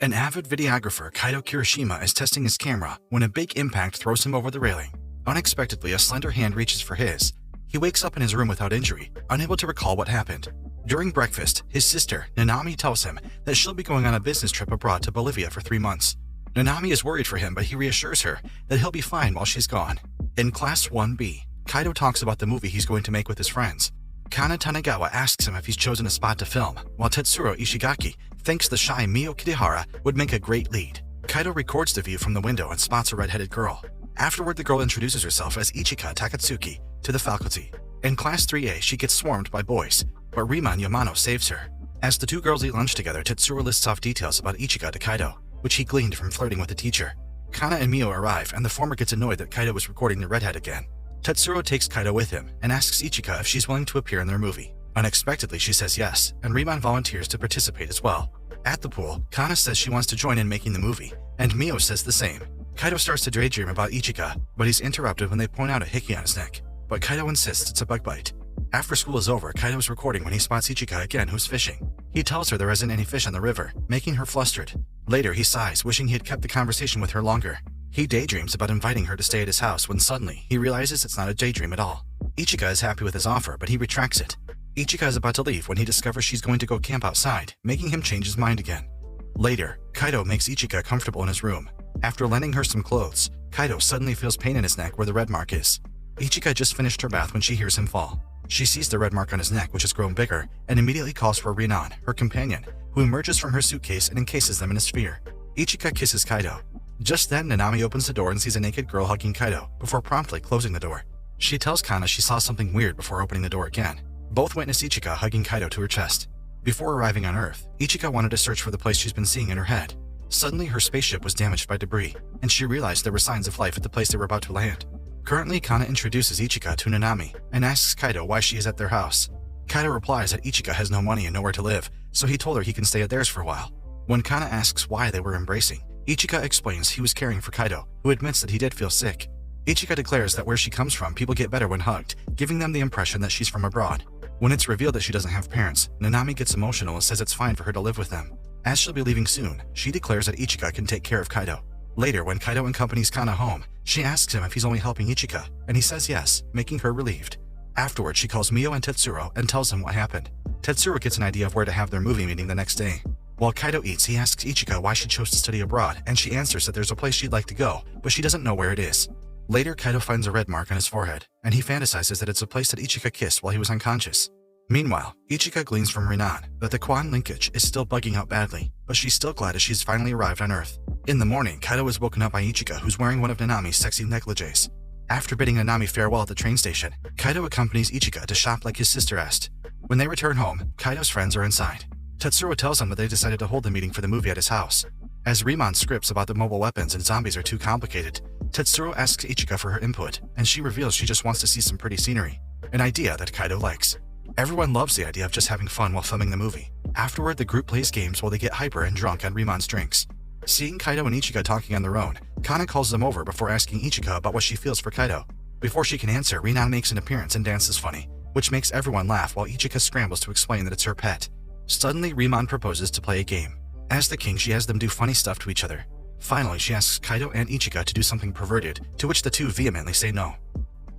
An avid videographer, Kaito Kirishima, is testing his camera when a big impact throws him over the railing. Unexpectedly, a slender hand reaches for his. He wakes up in his room without injury, unable to recall what happened. During breakfast, his sister, Nanami, tells him that she'll be going on a business trip abroad to Bolivia for 3 months. Nanami is worried for him, but he reassures her that he'll be fine while she's gone. In Class 1B, Kaito talks about the movie he's going to make with his friends. Kana Tanegawa asks him if he's chosen a spot to film, while Tetsuro Ishigaki thinks the shy Mio Kidehara would make a great lead. Kaito records the view from the window and spots a red-headed girl. Afterward, the girl introduces herself as Ichika Takatsuki to the faculty. In Class 3A, she gets swarmed by boys, but Riman Yamano saves her. As the two girls eat lunch together, Tetsuro lists off details about Ichika to Kaito, which he gleaned from flirting with the teacher. Kana and Mio arrive, and the former gets annoyed that Kaito is recording the redhead again. Tetsuro takes Kaito with him and asks Ichika if she's willing to appear in their movie. Unexpectedly, she says yes, and Riman volunteers to participate as well. At the pool, Kana says she wants to join in making the movie, and Mio says the same. Kaito starts to daydream about Ichika, but he's interrupted when they point out a hickey on his neck. But Kaito insists it's a bug bite. After school is over, Kaito is recording when he spots Ichika again, who's fishing. He tells her there isn't any fish on the river, making her flustered. Later, he sighs, wishing he had kept the conversation with her longer. He daydreams about inviting her to stay at his house when suddenly he realizes it's not a daydream at all. Ichika is happy with his offer, but he retracts it. Ichika is about to leave when he discovers she's going to go camp outside, making him change his mind again. Later, Kaito makes Ichika comfortable in his room. After lending her some clothes, Kaito suddenly feels pain in his neck where the red mark is. Ichika just finished her bath when she hears him fall. She sees the red mark on his neck, which has grown bigger, and immediately calls for Rinan, her companion, who emerges from her suitcase and encases them in a sphere. Ichika kisses Kaito. Just then, Nanami opens the door and sees a naked girl hugging Kaito, before promptly closing the door. She tells Kana she saw something weird before opening the door again. Both witness Ichika hugging Kaito to her chest. Before arriving on Earth, Ichika wanted to search for the place she's been seeing in her head. Suddenly, her spaceship was damaged by debris, and she realized there were signs of life at the place they were about to land. Currently, Kana introduces Ichika to Nanami and asks Kaito why she is at their house. Kaito replies that Ichika has no money and nowhere to live, so he told her he can stay at theirs for a while. When Kana asks why they were embracing, Ichika explains he was caring for Kaito, who admits that he did feel sick. Ichika declares that where she comes from, people get better when hugged, giving them the impression that she's from abroad. When it's revealed that she doesn't have parents, Nanami gets emotional and says it's fine for her to live with them. As she'll be leaving soon, she declares that Ichika can take care of Kaito. Later, when Kaito accompanies Kana home, she asks him if he's only helping Ichika, and he says yes, making her relieved. Afterwards, she calls Mio and Tetsuro and tells him what happened. Tetsuro gets an idea of where to have their movie meeting the next day. While Kaito eats, he asks Ichika why she chose to study abroad, and she answers that there's a place she'd like to go, but she doesn't know where it is. Later, Kaito finds a red mark on his forehead, and he fantasizes that it's a place that Ichika kissed while he was unconscious. Meanwhile, Ichika gleans from Rinan that the Quan linkage is still bugging out badly, but she's still glad as she's finally arrived on Earth. In the morning, Kaito is woken up by Ichika, who's wearing one of Nanami's sexy negligees. After bidding Nanami farewell at the train station, Kaito accompanies Ichika to shop like his sister asked. When they return home, Kaito's friends are inside. Tetsuro tells him that they decided to hold the meeting for the movie at his house. As Riman's scripts about the mobile weapons and zombies are too complicated, Tetsuro asks Ichika for her input, and she reveals she just wants to see some pretty scenery, an idea that Kaito likes. Everyone loves the idea of just having fun while filming the movie. Afterward, the group plays games while they get hyper and drunk on Riman's drinks. Seeing Kaito and Ichika talking on their own, Kana calls them over before asking Ichika about what she feels for Kaito. Before she can answer, Rinan makes an appearance and dances funny, which makes everyone laugh while Ichika scrambles to explain that it's her pet. Suddenly, Riman proposes to play a game. As the king, she has them do funny stuff to each other. Finally, she asks Kaito and Ichika to do something perverted, to which the two vehemently say no.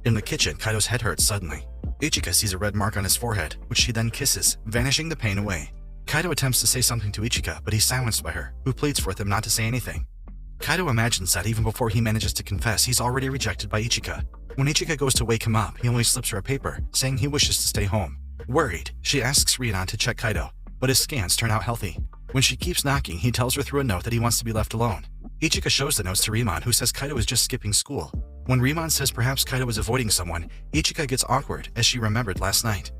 In the kitchen, Kaito's head hurts suddenly. Ichika sees a red mark on his forehead, which she then kisses, vanishing the pain away. Kaito attempts to say something to Ichika, but he's silenced by her, who pleads with him not to say anything. Kaito imagines that even before he manages to confess, he's already rejected by Ichika. When Ichika goes to wake him up, he only slips her a paper, saying he wishes to stay home. Worried, she asks Rinan to check Kaito, but his scans turn out healthy. When she keeps knocking, he tells her through a note that he wants to be left alone. Ichika shows the notes to Riman, who says Kaito is just skipping school. When Riman says perhaps Kaito is avoiding someone, Ichika gets awkward as she remembered last night.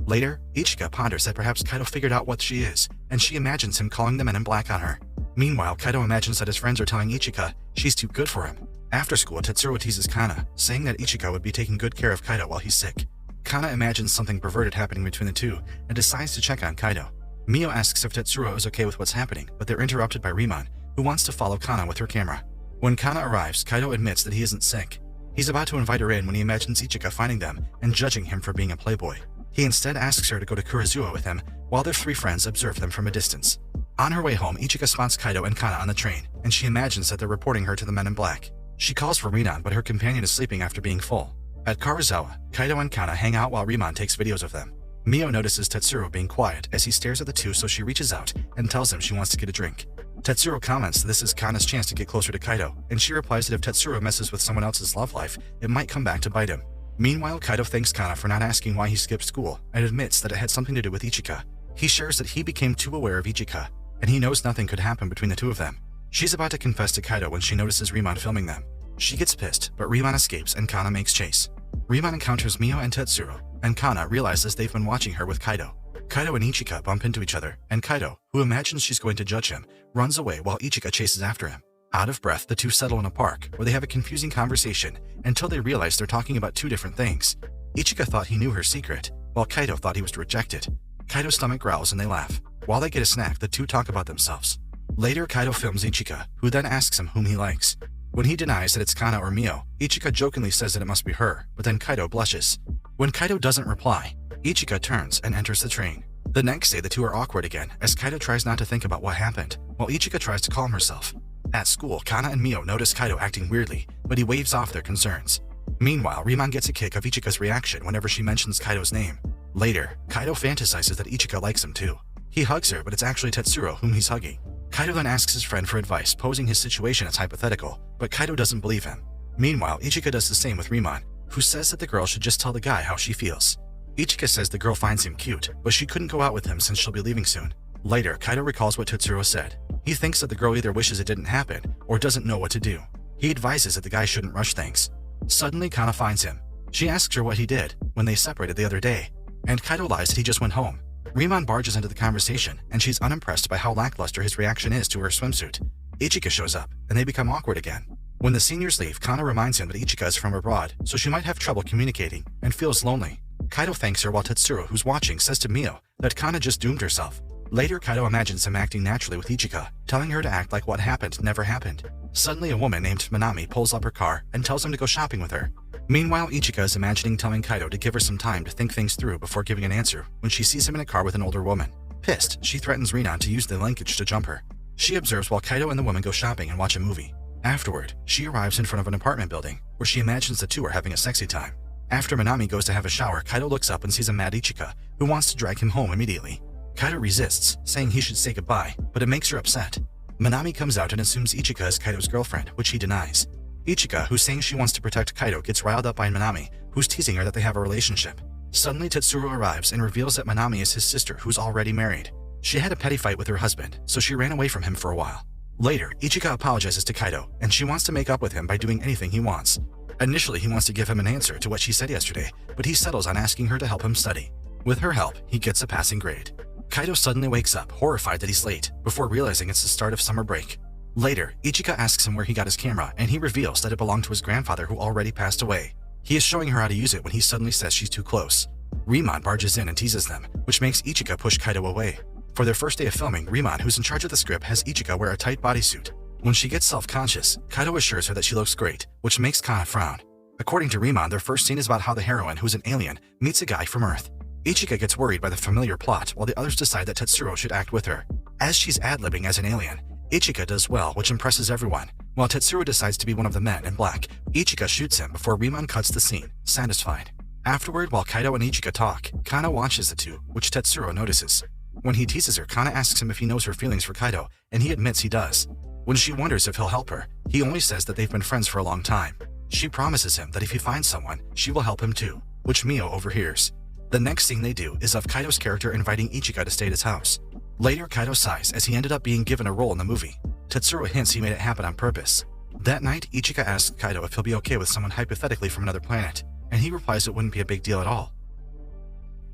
Later, Ichika ponders that perhaps Kaito figured out what she is, and she imagines him calling the men in black on her. Meanwhile, Kaito imagines that his friends are telling Ichika she's too good for him. After school, Tetsuro teases Kana, saying that Ichika would be taking good care of Kaito while he's sick. Kana imagines something perverted happening between the two and decides to check on Kaito. Mio asks if Tetsuro is okay with what's happening, but they're interrupted by Riman, who wants to follow Kana with her camera. When Kana arrives, Kaito admits that he isn't sick. He's about to invite her in when he imagines Ichika finding them and judging him for being a playboy. He instead asks her to go to Kurozuo with him while their three friends observe them from a distance. On her way home, Ichika spots Kaido and Kana on the train, and she imagines that they're reporting her to the Men in Black. She calls for Rinan, but her companion is sleeping after being full. At Karuizawa, Kaido and Kana hang out while Riman takes videos of them. Mio notices Tetsuro being quiet as he stares at the two, so she reaches out and tells him she wants to get a drink. Tetsuro comments this is Kana's chance to get closer to Kaido, and she replies that if Tetsuro messes with someone else's love life, it might come back to bite him. Meanwhile, Kaido thanks Kana for not asking why he skipped school and admits that it had something to do with Ichika. He shares that he became too aware of Ichika, and he knows nothing could happen between the two of them. She's about to confess to Kaido when she notices Riman filming them. She gets pissed, but Riman escapes and Kana makes chase. Riman encounters Mio and Tetsuro, and Kana realizes they've been watching her with Kaido. Kaido and Ichika bump into each other, and Kaido, who imagines she's going to judge him, runs away while Ichika chases after him. Out of breath, the two settle in a park, where they have a confusing conversation until they realize they're talking about two different things. Ichika thought he knew her secret, while Kaido thought he was to reject it. Kaido's stomach growls and they laugh. While they get a snack, the two talk about themselves. Later, Kaido films Ichika, who then asks him whom he likes. When he denies that it's Kana or Mio, Ichika jokingly says that it must be her, but then Kaido blushes. When Kaido doesn't reply, Ichika turns and enters the train. The next day, the two are awkward again, as Kaido tries not to think about what happened, while Ichika tries to calm herself. At school, Kana and Mio notice Kaido acting weirdly, but he waves off their concerns. Meanwhile, Riman gets a kick of Ichika's reaction whenever she mentions Kaido's name. Later, Kaido fantasizes that Ichika likes him too. He hugs her, but it's actually Tetsuro whom he's hugging. Kaido then asks his friend for advice, posing his situation as hypothetical, but Kaido doesn't believe him. Meanwhile, Ichika does the same with Riman, who says that the girl should just tell the guy how she feels. Ichika says the girl finds him cute, but she couldn't go out with him since she'll be leaving soon. Later, Kaido recalls what Tetsuro said. He thinks that the girl either wishes it didn't happen, or doesn't know what to do. He advises that the guy shouldn't rush things. Suddenly, Kana finds him. She asks her what he did when they separated the other day, and Kaido lies that he just went home. Riman barges into the conversation, and she's unimpressed by how lackluster his reaction is to her swimsuit. Ichika shows up, and they become awkward again. When the seniors leave, Kana reminds him that Ichika is from abroad, so she might have trouble communicating, and feels lonely. Kaido thanks her while Tetsuro, who's watching, says to Mio that Kana just doomed herself. Later, Kaido imagines him acting naturally with Ichika, telling her to act like what happened never happened. Suddenly, a woman named Minami pulls up her car and tells him to go shopping with her. Meanwhile, Ichika is imagining telling Kaido to give her some time to think things through before giving an answer when she sees him in a car with an older woman. Pissed, she threatens Rinan to use the linkage to jump her. She observes while Kaido and the woman go shopping and watch a movie. Afterward, she arrives in front of an apartment building, where she imagines the two are having a sexy time. After Minami goes to have a shower, Kaido looks up and sees a mad Ichika, who wants to drag him home immediately. Kaido resists, saying he should say goodbye, but it makes her upset. Minami comes out and assumes Ichika is Kaido's girlfriend, which he denies. Ichika, who's saying she wants to protect Kaido, gets riled up by Minami, who's teasing her that they have a relationship. Suddenly, Tetsuro arrives and reveals that Minami is his sister, who's already married. She had a petty fight with her husband, so she ran away from him for a while. Later, Ichika apologizes to Kaido, and she wants to make up with him by doing anything he wants. Initially, he wants to give him an answer to what she said yesterday, but he settles on asking her to help him study. With her help, he gets a passing grade. Kaido suddenly wakes up, horrified that he's late, before realizing it's the start of summer break. Later, Ichika asks him where he got his camera, and he reveals that it belonged to his grandfather who already passed away. He is showing her how to use it when he suddenly says she's too close. Riman barges in and teases them, which makes Ichika push Kaido away. For their first day of filming, Riman, who's in charge of the script, has Ichika wear a tight bodysuit. When she gets self-conscious, Kaido assures her that she looks great, which makes Kana frown. According to Riman, their first scene is about how the heroine, who's an alien, meets a guy from Earth. Ichika gets worried by the familiar plot, while the others decide that Tetsuro should act with her. As she's ad-libbing as an alien, Ichika does well, which impresses everyone. While Tetsuro decides to be one of the men in black, Ichika shoots him before Riman cuts the scene, satisfied. Afterward, while Kaido and Ichika talk, Kana watches the two, which Tetsuro notices. When he teases her, Kana asks him if he knows her feelings for Kaido, and he admits he does. When she wonders if he'll help her, he only says that they've been friends for a long time. She promises him that if he finds someone, she will help him too, which Mio overhears. The next scene they do is of Kaido's character inviting Ichika to stay at his house. Later, Kaido sighs as he ended up being given a role in the movie. Tetsuro hints he made it happen on purpose. That night, Ichika asks Kaido if he'll be okay with someone hypothetically from another planet, and he replies it wouldn't be a big deal at all.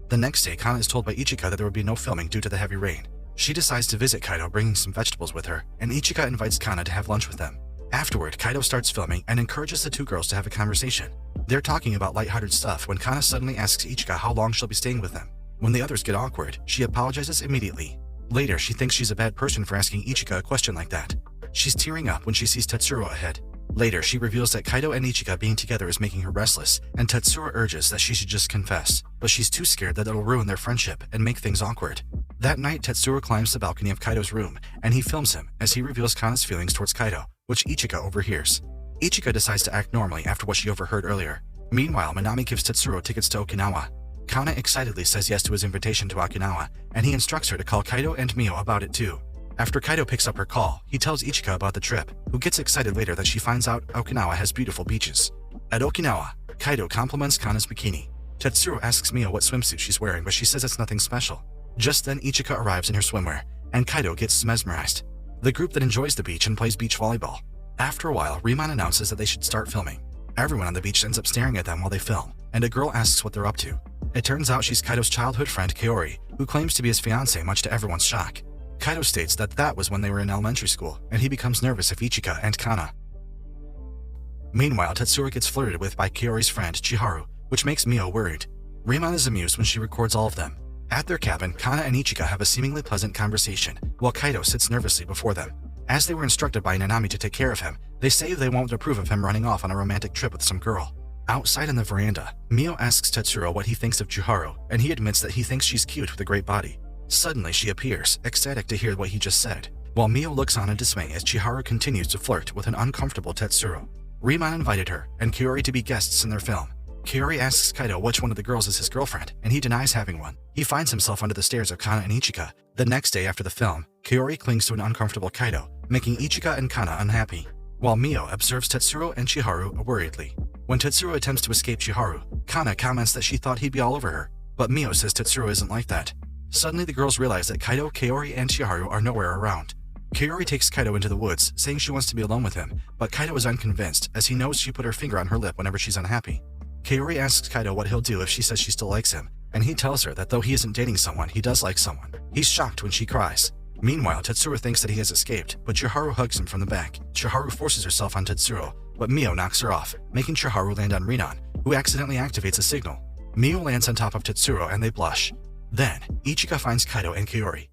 The next day, Kana is told by Ichika that there would be no filming due to the heavy rain. She decides to visit Kaido, bringing some vegetables with her, and Ichika invites Kana to have lunch with them. Afterward, Kaido starts filming and encourages the two girls to have a conversation. They're talking about lighthearted stuff when Kana suddenly asks Ichika how long she'll be staying with them. When the others get awkward, she apologizes immediately. Later, she thinks she's a bad person for asking Ichika a question like that. She's tearing up when she sees Tetsuro ahead. Later, she reveals that Kaido and Ichika being together is making her restless, and Tetsuro urges that she should just confess, but she's too scared that it'll ruin their friendship and make things awkward. That night, Tetsuro climbs the balcony of Kaido's room, and he films him as he reveals Kana's feelings towards Kaido, which Ichika overhears. Ichika decides to act normally after what she overheard earlier. Meanwhile, Minami gives Tetsuro tickets to Okinawa. Kana excitedly says yes to his invitation to Okinawa, and he instructs her to call Kaido and Mio about it too. After Kaido picks up her call, he tells Ichika about the trip, who gets excited later that she finds out Okinawa has beautiful beaches. At Okinawa, Kaido compliments Kana's bikini. Tetsuro asks Mio what swimsuit she's wearing, but she says it's nothing special. Just then, Ichika arrives in her swimwear, and Kaido gets mesmerized. The group that enjoys the beach and plays beach volleyball. After a while, Riemon announces that they should start filming. Everyone on the beach ends up staring at them while they film, and a girl asks what they're up to. It turns out she's Kaido's childhood friend Kaori, who claims to be his fiancé much to everyone's shock. Kaido states that was when they were in elementary school, and he becomes nervous if Ichika and Kana. Meanwhile, Tetsuro gets flirted with by Kaori's friend Chiharu, which makes Mio worried. Riemon is amused when she records all of them. At their cabin, Kana and Ichika have a seemingly pleasant conversation, while Kaido sits nervously before them. As they were instructed by Nanami to take care of him, they say they won't approve of him running off on a romantic trip with some girl. Outside in the veranda, Mio asks Tetsuro what he thinks of Chiharu, and he admits that he thinks she's cute with a great body. Suddenly, she appears, ecstatic to hear what he just said, while Mio looks on in dismay as Chiharu continues to flirt with an uncomfortable Tetsuro. Riemon invited her and Kaori to be guests in their film. Kaori asks Kaido which one of the girls is his girlfriend, and he denies having one. He finds himself under the stares of Kana and Ichika. The next day after the film, Kaori clings to an uncomfortable Kaido, making Ichika and Kana unhappy, while Mio observes Tetsuro and Chiharu worriedly. When Tetsuro attempts to escape Chiharu, Kana comments that she thought he'd be all over her, but Mio says Tetsuro isn't like that. Suddenly, the girls realize that Kaido, Kaori, and Chiharu are nowhere around. Kaori takes Kaido into the woods, saying she wants to be alone with him, but Kaido is unconvinced as he knows she put her finger on her lip whenever she's unhappy. Kaori asks Kaido what he'll do if she says she still likes him, and he tells her that though he isn't dating someone, he does like someone. He's shocked when she cries. Meanwhile, Tetsuro thinks that he has escaped, but Chiharu hugs him from the back. Chiharu forces herself on Tetsuro, but Mio knocks her off, making Chiharu land on Rinon, who accidentally activates a signal. Mio lands on top of Tetsuro and they blush. Then, Ichika finds Kaido and Kaori,